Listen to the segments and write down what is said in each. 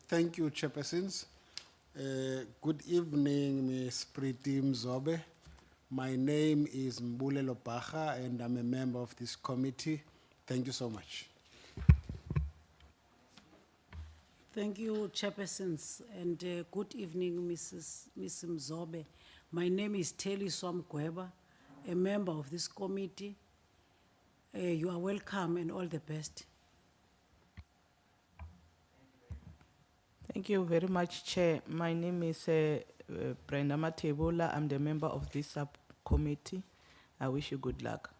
Thank you, Chairpersons. Good evening, Ms. Priti Mzobe. My name is Mbulelo Baha, and I'm a member of this committee. Thank you so much. Thank you, Chairpersons, and good evening, Ms. Mzobe. My name is Telly Swamgweba, a member of this committee. You are welcome and all the best. Thank you very much, Chair. My name is Brenda Matebola. I'm the member of this subcommittee. I wish you good luck.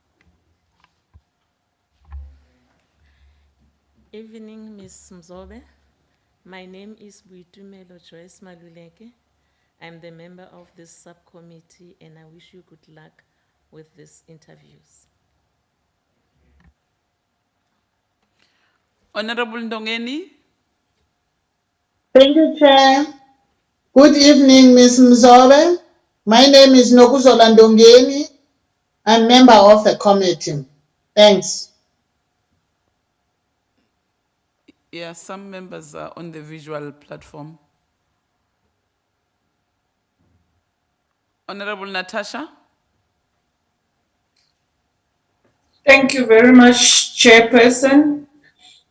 Evening, Ms. Mzobe. My name is Buitumelo Joyce Maluleke. I'm the member of this subcommittee and I wish you good luck with these interviews. Honorable Ndongeni, Thank you, Chair. Good evening, Ms. Mzobe. My name is Nokuzola Ndongeni. I'm member of the committee. Thanks. yeah, some members are on the visual platform. Honorable Natasha, Thank you very much, Chairperson.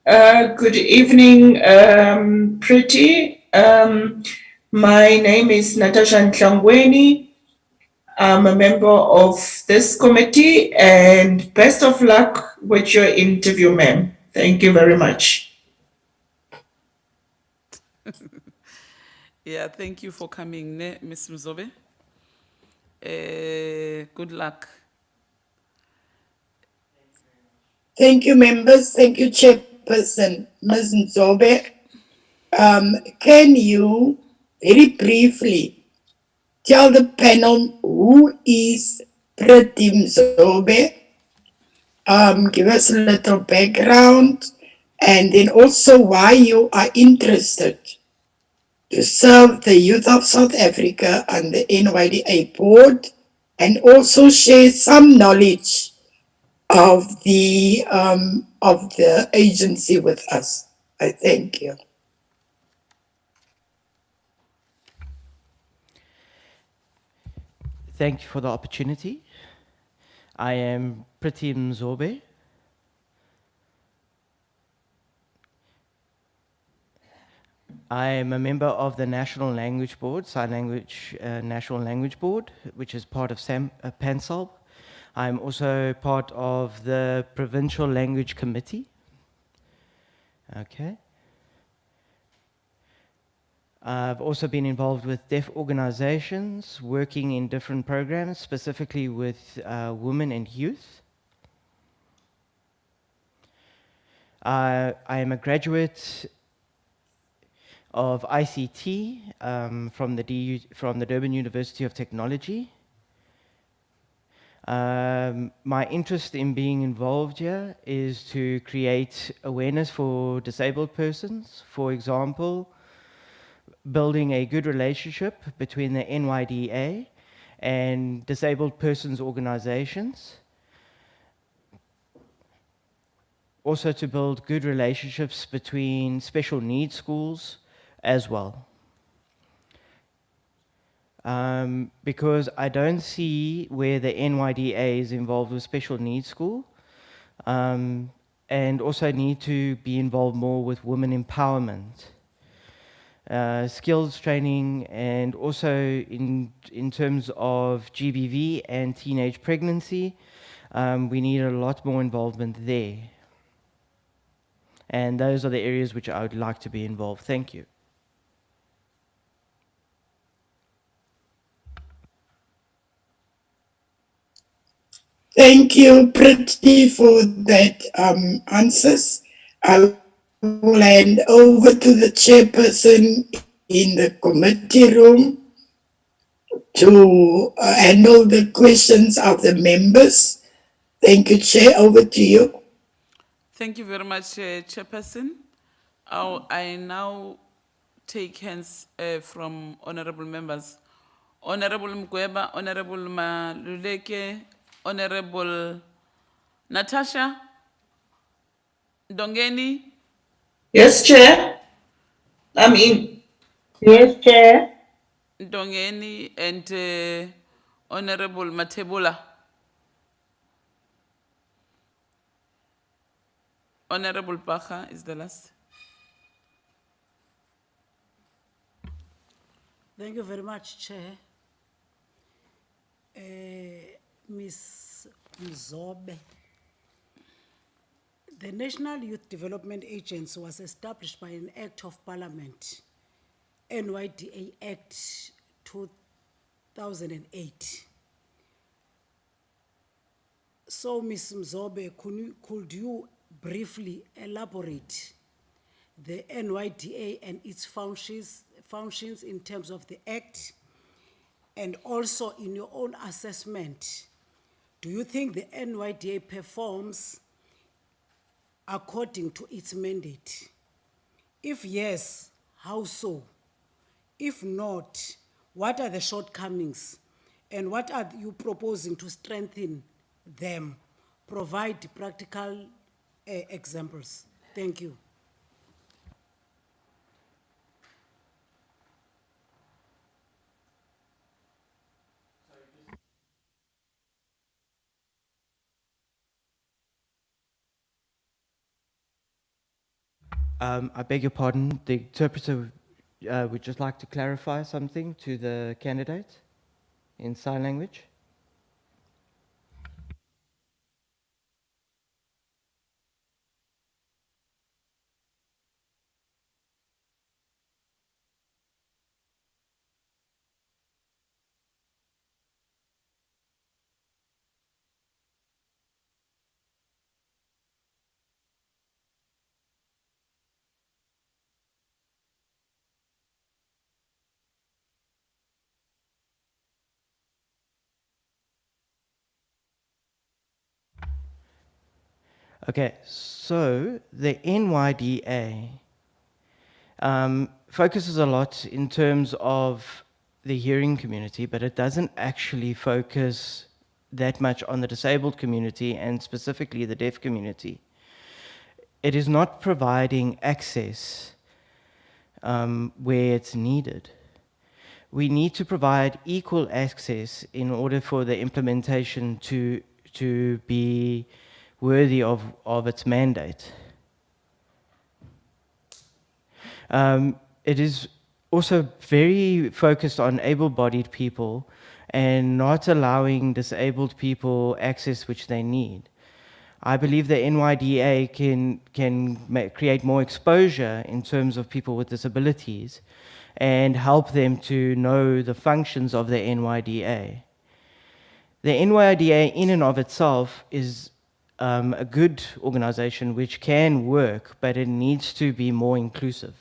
Good evening, Priti. My name is Natasha Ntlangweni. I'm a member of this committee and best of luck with your interview, ma'am. Thank you very much. yeah, thank you for coming, Ms. Mzobe. Good luck. Thank you, members. Thank you, Chairperson, Ms. Nzobe. Can you very briefly tell the panel who is Priti Mzobe? Give us a little background and then also why you are interested to serve the youth of South Africa and the NYDA board, and also share some knowledge of the agency with us. I thank you. Thank you for the opportunity. I am Priti Mzobe. I am a member of the National Language Board, Sign Language National Language Board, which is part of PANSALB. I'm also part of the Provincial Language Committee. Okay. I've also been involved with deaf organizations, working in different programs, specifically with women and youth. I am a graduate of ICT from the Durban University of Technology. My interest in being involved here is to create awareness for disabled persons. For example, building a good relationship between the NYDA and disabled persons organizations. Also to build good relationships between special needs schools as well. Because I don't see where the NYDA is involved with special needs school, and also need to be involved more with women empowerment, skills training, and also in terms of GBV and teenage pregnancy, we need a lot more involvement there. And those are the areas which I would like to be involved. Thank you. Thank you, Priti, for that answers. I will hand over to the chairperson in the committee room to handle the questions of the members. Thank you, Chair. Over to you. Thank you very much, Chairperson. I now take hands from honorable members. Honorable Mgweba, Honorable Maluleke, Honorable Natasha Ndongeni, Yes, Chair. I'm in. Yes, Chair. Ndongeni and Honorable Matebula. Honorable Bacha is the last. Thank you very much, Chair. Ms. Mzobe. The National Youth Development Agency was established by an Act of Parliament, NYDA Act 2008. So, Ms. Mzobe, could you briefly elaborate the NYDA and its functions in terms of the Act? And also in your own assessment, do you think the NYDA performs according to its mandate? If yes, how so? If not, what are the shortcomings? And what are you proposing to strengthen them? Provide practical examples. Thank you. I beg your pardon. The interpreter would just like to clarify something to the candidate in sign language. Okay, so the NYDA focuses a lot in terms of the hearing community, but it doesn't actually focus that much on the disabled community and specifically the deaf community. It is not providing access where it's needed. We need to provide equal access in order for the implementation to be worthy of its mandate. It is also very focused on able-bodied people and not allowing disabled people access which they need. I believe the NYDA can create more exposure in terms of people with disabilities and help them to know the functions of the NYDA. The NYDA in and of itself is a good organization which can work, but it needs to be more inclusive.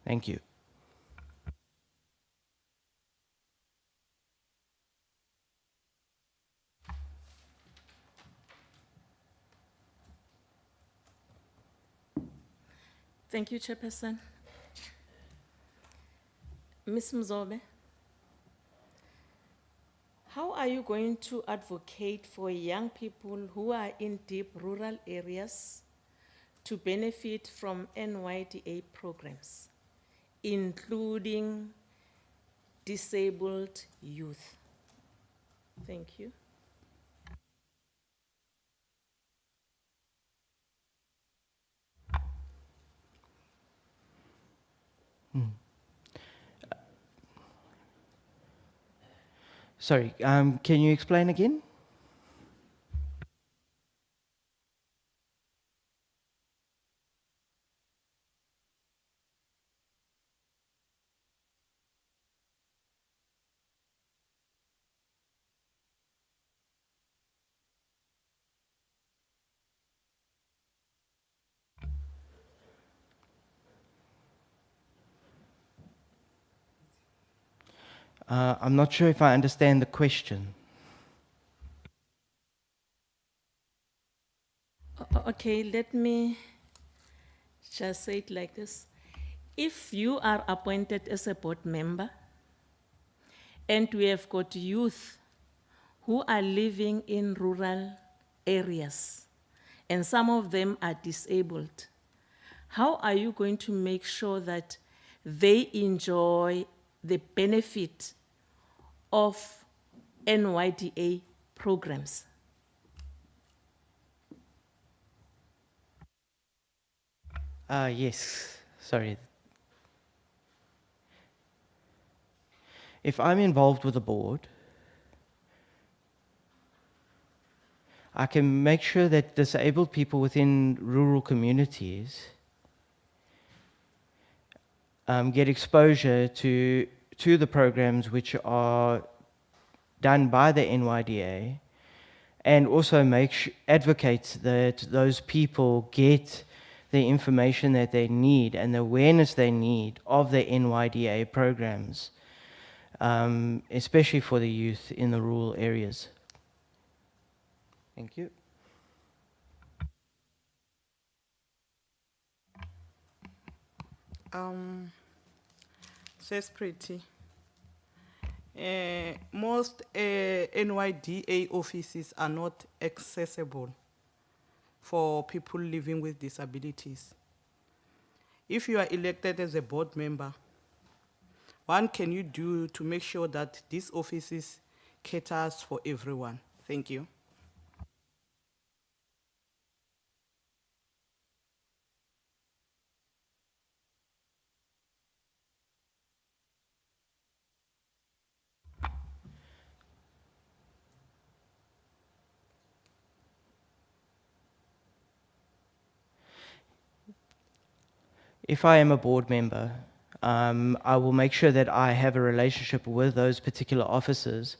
Thank you. Thank you, Chairperson. Ms. Mzobe, how are you going to advocate for young people who are in deep rural areas to benefit from NYDA programs, including disabled youth? Thank you. Sorry, can you explain again? I'm not sure if I understand the question. Okay, let me just say it like this. If you are appointed as a board member and we have got youth who are living in rural areas and some of them are disabled, how are you going to make sure that they enjoy the benefit of NYDA programs? Yes, sorry. If I'm involved with the board, I can make sure that disabled people within rural communities get exposure to the programs which are done by the NYDA, and also advocate that those people get the information that they need and the awareness they need of the NYDA programs, especially for the youth in the rural areas. Thank you. Says Pretty. Most NYDA offices are not accessible for people living with disabilities. If you are elected as a board member, what can you do to make sure that these offices caters for everyone? Thank you. If I am a board member, I will make sure that I have a relationship with those particular officers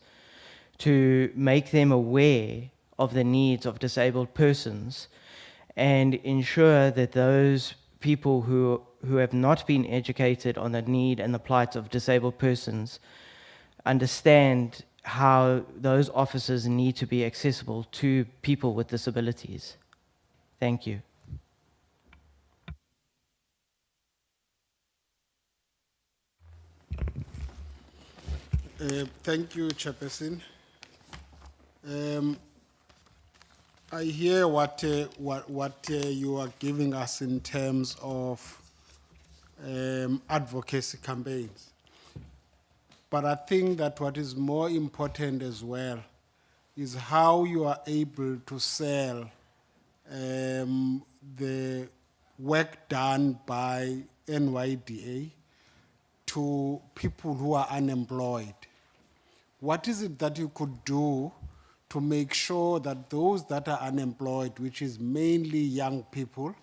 to make them aware of the needs of disabled persons and ensure that those people who have not been educated on the need and the plight of disabled persons understand how those officers need to be accessible to people with disabilities. Thank you. Thank you, Chairperson. I hear what you are giving us in terms of advocacy campaigns. But I think that what is more important as well is how you are able to sell the work done by NYDA to people who are unemployed. What is it that you could do to make sure that those that are unemployed, which is mainly young people,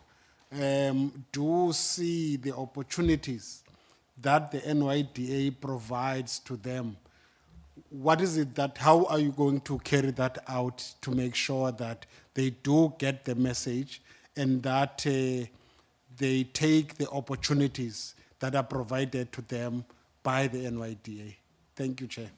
do see the opportunities that the NYDA provides to them? What is it that, how are you going to carry that out to make sure that they do get the message and that they take the opportunities that are provided to them by the NYDA? Thank you, Chair.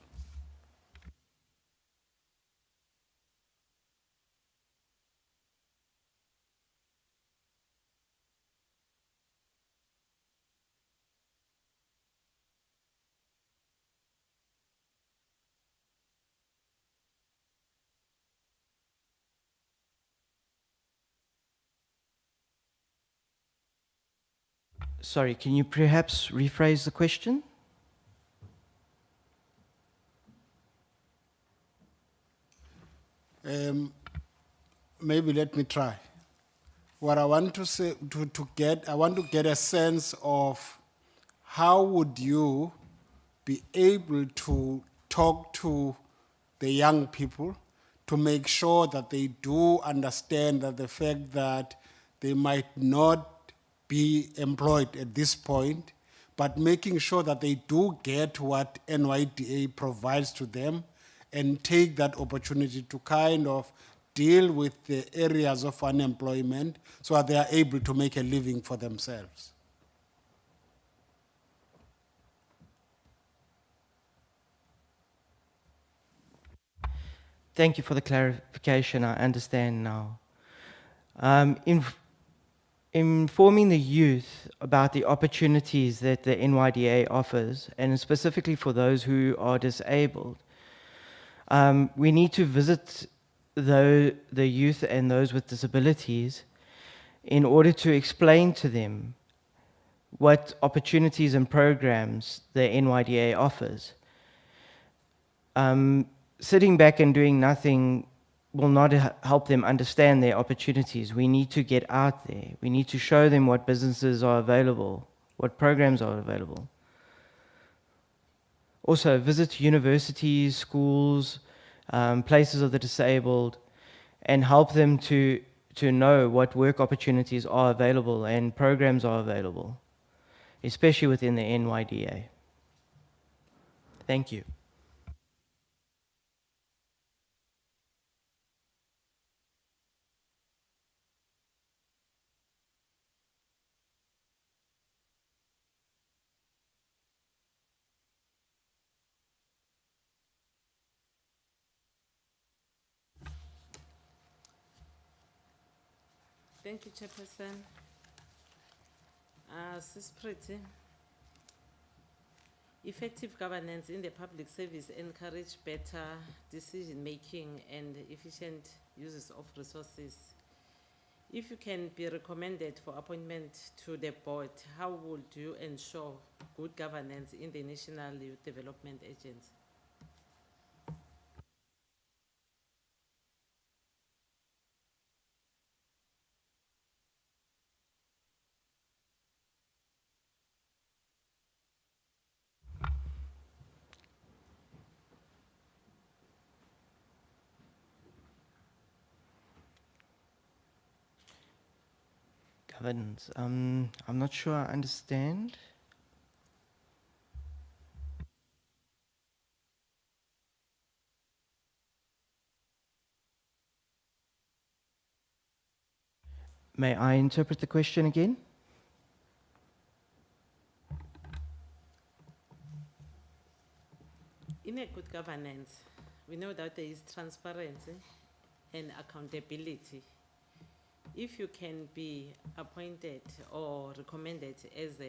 Sorry, can you perhaps rephrase the question? Maybe let me try. What I want to say, I want to get a sense of how would you be able to talk to the young people to make sure that they do understand that the fact that they might not be employed at this point, but making sure that they do get what NYDA provides to them and take that opportunity to kind of deal with the areas of unemployment so that they are able to make a living for themselves. Thank you for the clarification. I understand now. Informing the youth about the opportunities that the NYDA offers, and specifically for those who are disabled, we need to visit the youth and those with disabilities in order to explain to them what opportunities and programs the NYDA offers. Sitting back and doing nothing will not help them understand their opportunities. We need to get out there. We need to show them what businesses are available, what programs are available. Also, visit universities, schools, places of the disabled, and help them to know what work opportunities are available and programs are available, especially within the NYDA. Thank you. Thank you, Chairperson. Sis Pretty, effective governance in the public service encourage better decision-making and efficient uses of resources. If you can be recommended for appointment to the board, how would you ensure good governance in the National Youth Development Agency? Governance. I'm not sure I understand. May I interpret the question again? In a good governance, we know that there is transparency and accountability. If you can be appointed or recommended as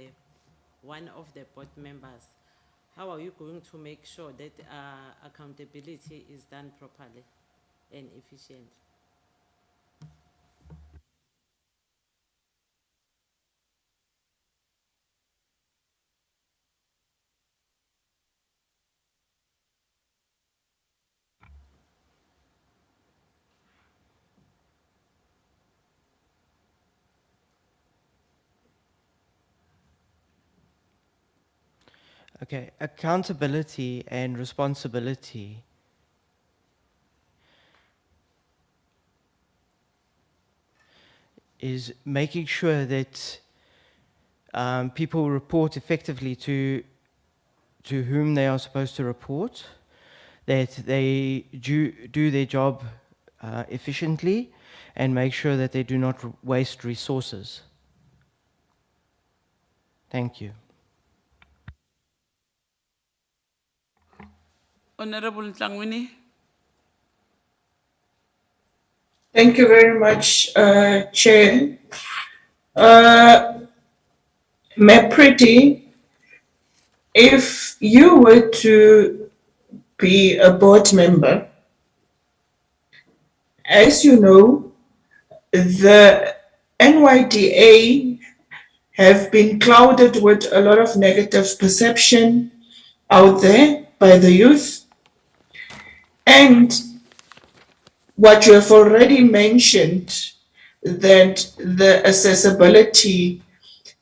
one of the board members, how are you going to make sure that accountability is done properly and efficient? Okay, accountability and responsibility is making sure that people report effectively to whom they are supposed to report, that they do their job efficiently, and make sure that they do not waste resources. Thank you. Honorable Ntlangwini. Thank you very much, Chair. Pretty, if you were to be a board member, as you know, the NYDA have been clouded with a lot of negative perception out there by the youth. And what you have already mentioned, that the accessibility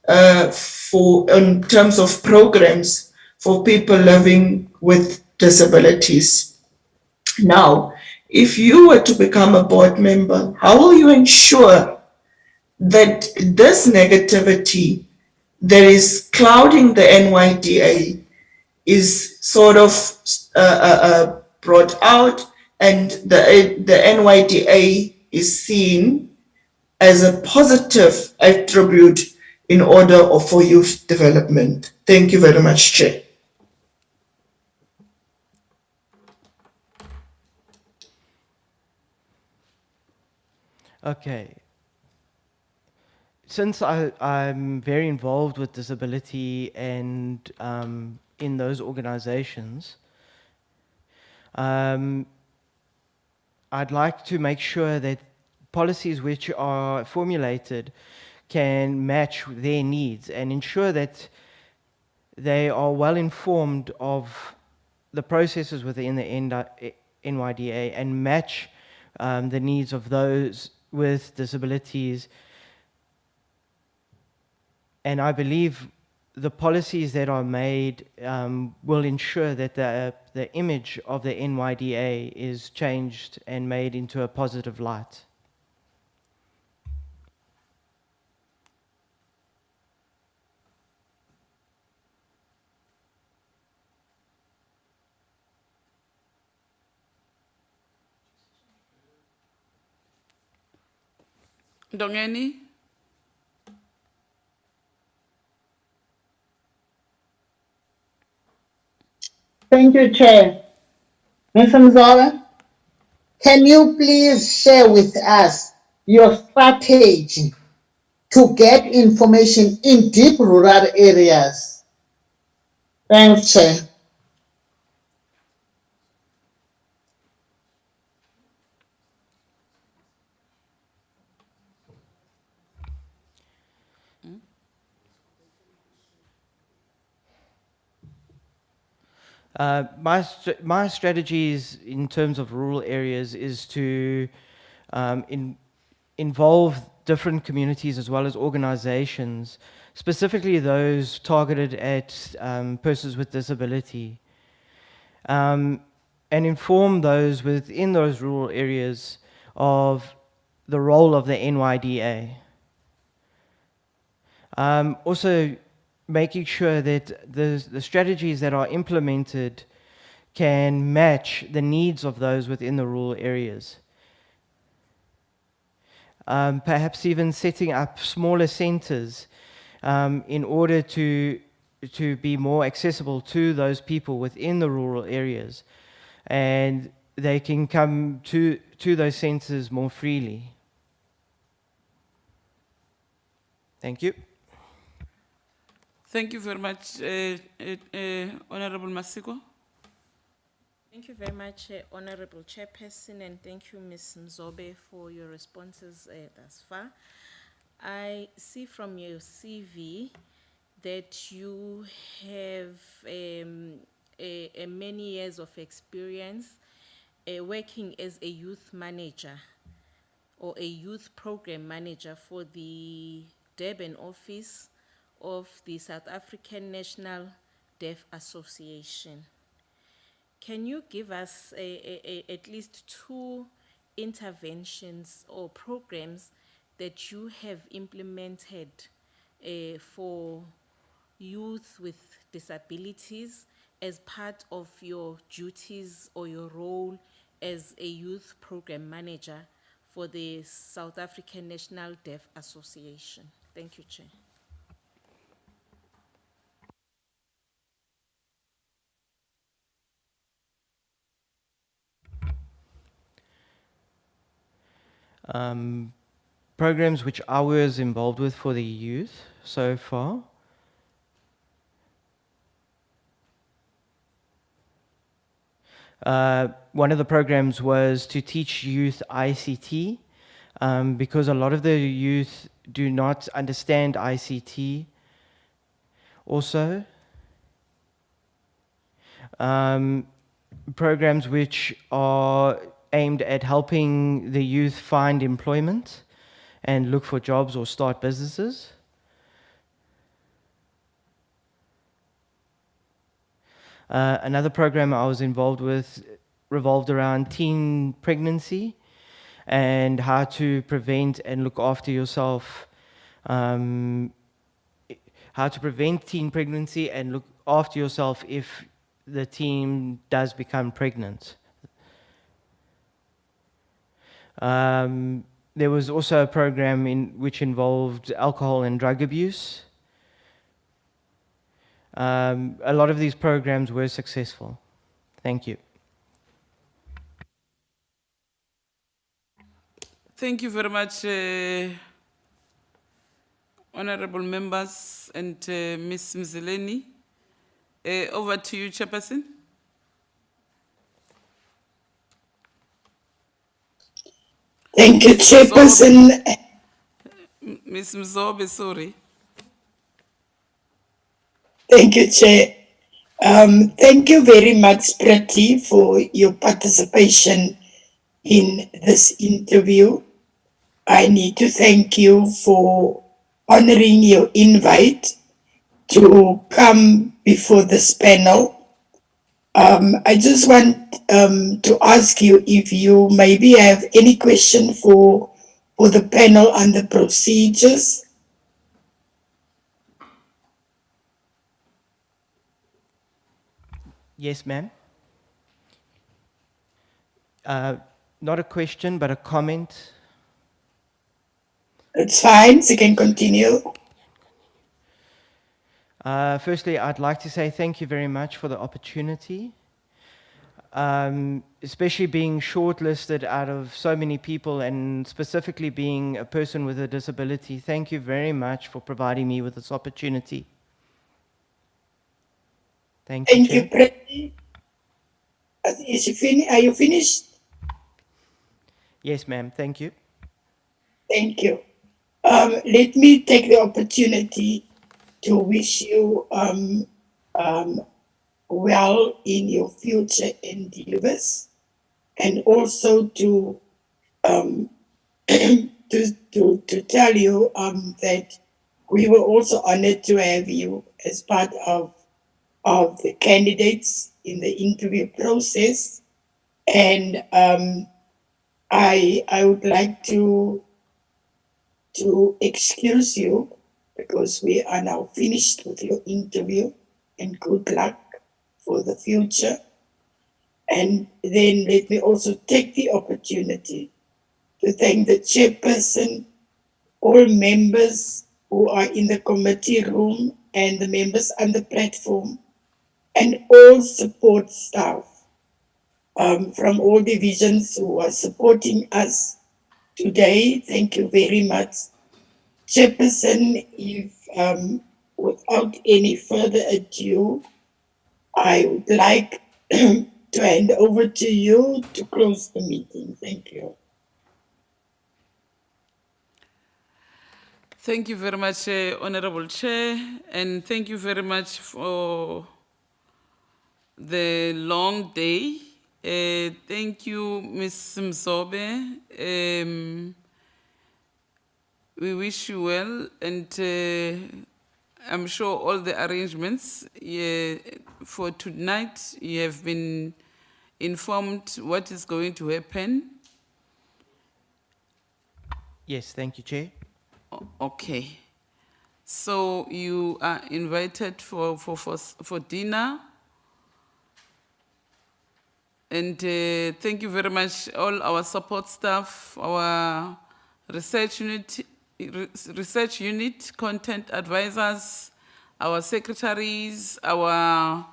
in terms of programs for people living with disabilities. Now, if you were to become a board member, how will you ensure that this negativity that is clouding the NYDA is sort of brought out, and the NYDA is seen as a positive attribute in order for youth development? Thank you very much, Chair. Okay. Since I'm very involved with disability and in those organizations, I'd like to make sure that policies which are formulated can match their needs and ensure that they are well informed of the processes within the NYDA and match the needs of those with disabilities. And I believe the policies that are made will ensure that the image of the NYDA is changed and made into a positive light. Dongeni, Thank you, Chair. Ms. Mzola, can you please share with us your strategy to get information in deep rural areas? Thanks, Chair. My strategies in terms of rural areas is to involve different communities as well as organizations, specifically those targeted at persons with disability, and inform those within those rural areas of the role of the NYDA. Also, making sure that the strategies that are implemented can match the needs of those within the rural areas. Perhaps even setting up smaller centers in order to be more accessible to those people within the rural areas, and they can come to those centers more freely. Thank you. thank you very much, Honorable Masiko. Thank you very much, Honorable Chairperson, and thank you, Ms. Mzobe, for your responses thus far. I see from your CV that you have many years of experience working as a youth manager or a youth program manager for the Durban office of the South African National Deaf Association. Can you give us at least 2 interventions or programs that you have implemented for youth with disabilities as part of your duties or your role as a youth program manager for the South African National Deaf Association? Thank you, Chair. Programs which I was involved with for the youth so far. One of the programs was to teach youth ICT, because a lot of the youth do not understand ICT. Also, programs which are aimed at helping the youth find employment and look for jobs or start businesses. Another program I was involved with revolved around teen pregnancy and how to prevent and look after yourself, how to prevent teen pregnancy and look after yourself if the teen does become pregnant. There was also a program which involved alcohol and drug abuse. A lot of these programs were successful. Thank you. Thank you very much, honorable members and Ms. Mzeleni. Over to you, Chairperson. Thank you, Miss Mzobe. Chairperson. Miss Mzobe, sorry. Thank you, Chair. Thank you very much, Prati, for your participation in this interview. I need to thank you for honoring your invite to come before this panel. I just want to ask you if you maybe have any question for the panel on the procedures. Yes, ma'am. Not a question, but a comment. It's fine, so you can continue. Firstly, I'd like to say thank you very much for the opportunity. Especially being shortlisted out of so many people and specifically being a person with a disability. Thank you very much for providing me with this opportunity. Thank you, Thank Chair. you, Prati. Are you finished? Yes, ma'am. Thank you. Thank you. Let me take the opportunity to wish you well in your future endeavors, and also to to tell you that we were also honored to have you as part of the candidates in the interview process, and I would like to excuse you because we are now finished with your interview, and good luck for the future. And then let me also take the opportunity to thank the chairperson, all members who are in the committee room and the members on the platform, and all support staff from all divisions who are supporting us today. Thank you very much. Chairperson, if without any further ado, I would like to hand over to you to close the meeting. Thank you. Thank you very much, Honorable Chair, and thank you very much for the long day. Thank you, Ms. Mzobe. We wish you well, and I'm sure all the arrangements for tonight, you have been informed what is going to happen. Yes, thank you, Chair. Okay. So you are invited for dinner. And thank you very much, all our support staff, our research unit, content advisors, our secretaries, our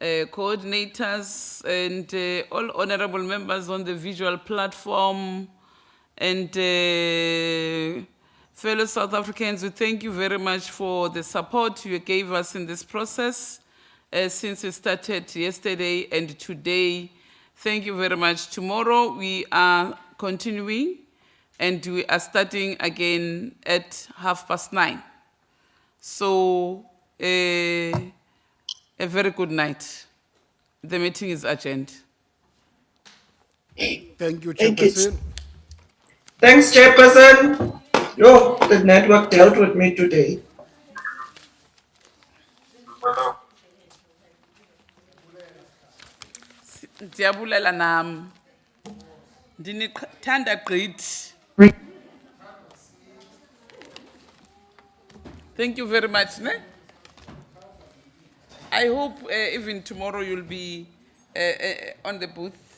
coordinators, and all honorable members on the visual platform, and fellow South Africans. We thank you very much for the support you gave us in this process since we started yesterday and today. Thank you very much. Tomorrow we are continuing and we are starting again at 9:30. So a very good night. The meeting is adjourned. Thank you, Thank you. Chairperson. Thanks, Chairperson. Yo, the network dealt with me today. Ndiyabulela nami. Ndinithanda gqithi. Thank you very much. Ne? I hope even tomorrow you'll be on the booth.